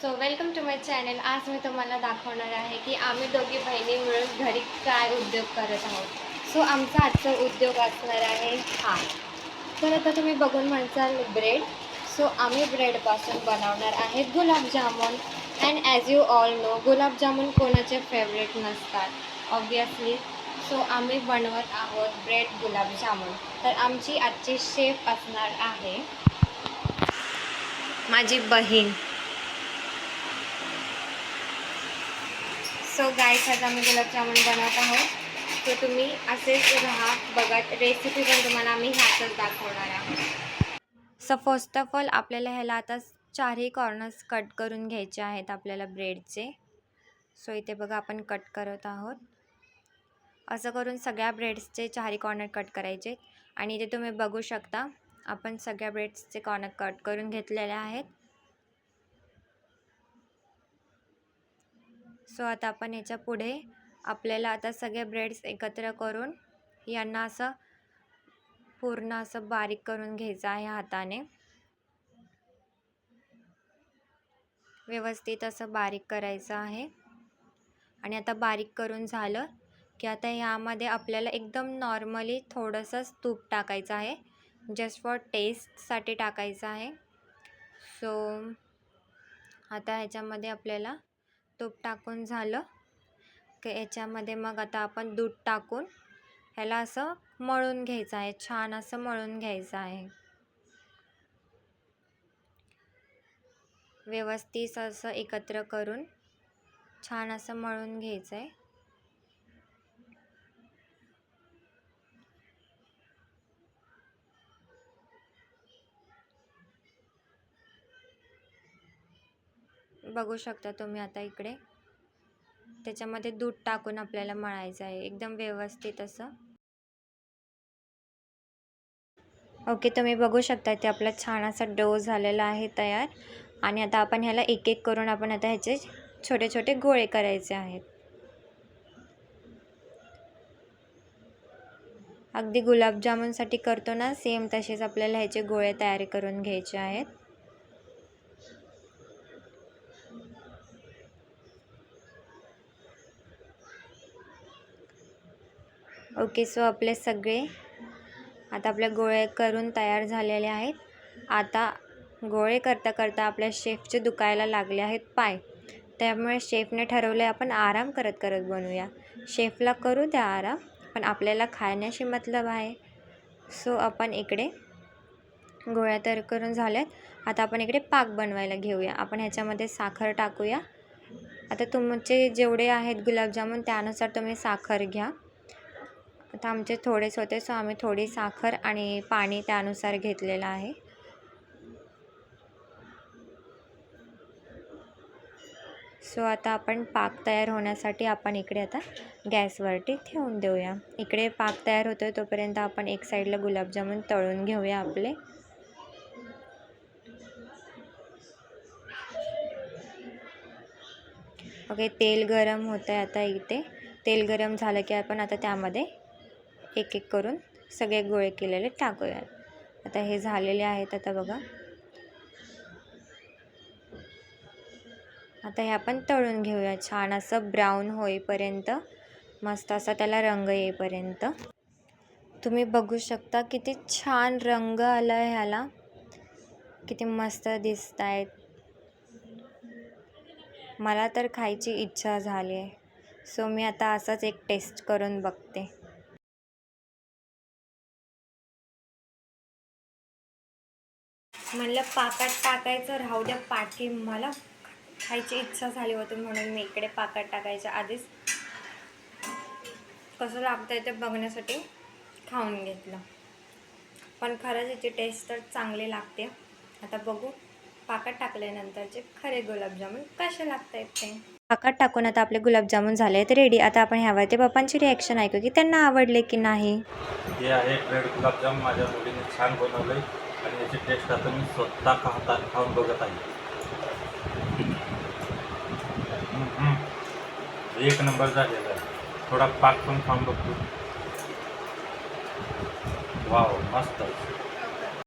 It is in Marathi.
So welcome to my channel. आज मी तुम्हाला दाखवणार आहे की आम्ही दोघी बहिणी मिळून घरी काय उद्योग करत आहोत. सो आमचा आजचा उद्योग असणार आहे हा. तर आता तुम्ही बघून म्हणसाल ब्रेड. सो आम्ही ब्रेडपासून बनवणार आहेत gulab jamun. And as you all know gulab jamun कोणाचे फेवरेट नसतात ऑब्वियसली. सो आम्ही बनवत आहोत ब्रेड गुलाबजामुन. तर आमची आजची शेफ असणार आहे माझी बहीण. सो गाईस, आज आम्ही गुलाबजामुन बनवत आहोत. तो तुम्ही असेच राहा बघत. रेसिपी पण तुम्हाला आम्ही ह्यातच दाखवणार आहोत. सो फर्स्ट ऑफ ऑल आपल्याला ह्याला आता चारही कॉर्नर्स कट करून घ्यायचे आहेत आपल्याला ब्रेडचे. सो इथे बघा आपण कट करत आहोत. असं करून सगळ्या ब्रेड्सचे चारही कॉर्नर कट करायचे. आणि इथे तुम्ही बघू शकता आपण सगळ्या ब्रेड्सचे कॉर्नर कट करून घेतलेले आहेत. सो आता आपण याच्या पुढे आपल्याला आता सगळे ब्रेड्स एकत्र करून यांना असं पूर्ण असं बारीक करून घ्यायचं आहे हाताने. व्यवस्थित असं बारीक करायचं आहे. आणि आता बारीक करून झालं की आता ह्यामध्ये आपल्याला एकदम नॉर्मली थोडंसंच तूप टाकायचं आहे. जस्ट फॉर टेस्टसाठी टाकायचं आहे. सो आता ह्याच्यामध्ये आपल्याला तूप टाकून झालं की याच्यामध्ये मग आता आपण दूध टाकून ह्याला असं मळून घ्यायचं आहे. छान असं मळून घ्यायचं आहे. व्यवस्थित असं एकत्र करून छान असं मळून घ्यायचं आहे. बघू शकता तुम्ही आता इकडे त्याच्यामध्ये दूध टाकून आपल्याला मळायचं आहे एकदम व्यवस्थित असं. ओके, तुम्ही बघू शकता ते आपला छान असा डो झालेला आहे तयार. आणि आता आपण ह्याला एक एक करून आपण आता ह्याचे छोटे छोटे गोळे करायचे आहेत. अगदी गुलाबजामुनसाठी करतो ना सेम तसेच आपल्याला ह्याचे गोळे तयार करून घ्यायचे आहेत. ओके, सो आपले सगळे आता आपले गोळे करून तयार झालेले आहेत. आता गोळे करता करता आपल्या शेफचे दुखायला लागले आहेत पाय. त्यामुळे शेफने ठरवले आपण आराम करत करत बनवूया. शेफला करू द्या आराम, पण आपल्याला खाण्याशी मतलब आहे. सो आपण इकडे गोळ्या तयार करून झाल्यात. आता आपण इकडे पाक बनवायला घेऊया. आपण ह्याच्यामध्ये साखर टाकूया. आता तुमचे जेवढे आहेत गुलाबजामुन त्यानुसार तुम्ही साखर घ्या. आता आमचे थोडेच होते सो आम्ही थोडी साखर आणि पाणी त्यानुसार घेतलेलं आहे. सो आता आपण पाक तयार होण्यासाठी आपण इकडे आता गॅसवरती ठेवून देऊया. इकडे पाक तयार होतोय तोपर्यंत आपण एक साईडला गुलाबजामुन तळून घेऊया आपले. ओके, तेल गरम होतं आहे आता. इथे तेल गरम झालं की आपण आता त्यामध्ये एक एक करून सगळे गोळे केलेले टाकूया. आता हे झालेले आहेत. आता बघा, आता हे आपण तळून घेऊया छान असं ब्राऊन होईपर्यंत, मस्त असा त्याला रंग येईपर्यंत. तुम्ही बघू शकता किती छान रंग आला आहे ह्याला, किती मस्त दिसत आहेत. मला तर खायची इच्छा झाली आहे. सो मी आता असंच एक टेस्ट करून बघते. म्हणलं पाकात टाकायचं राहू द्या पाठी, मला खायची इच्छा झाली होती म्हणून मी इकडे पाकात टाकायच्या आधीच कसं लागतं आहे ते बघण्यासाठी खाऊन घेतलं. पण खरंच याची टेस्ट तर चांगली लागते. आता बघू पाकात टाकल्यानंतरचे खरे गुलाबजामुन कसे लागत आहेत ते. पाकात टाकून आता आपले गुलाबजामुन झाले आहेत रेडी. आता आपण ह्यावरती पप्पांची रिॲक्शन ऐकू की त्यांना आवडले की नाही. हे आहे ब्रेड गुलाबजाम. माझ्या मुलीने छान बनवले आणि याची टेस्ट आता मी स्वतः खाऊन बघत आहे. एक नंबर झालेला आहे. थोडा पाक पण खाऊन बघतो. वाव, मस्त.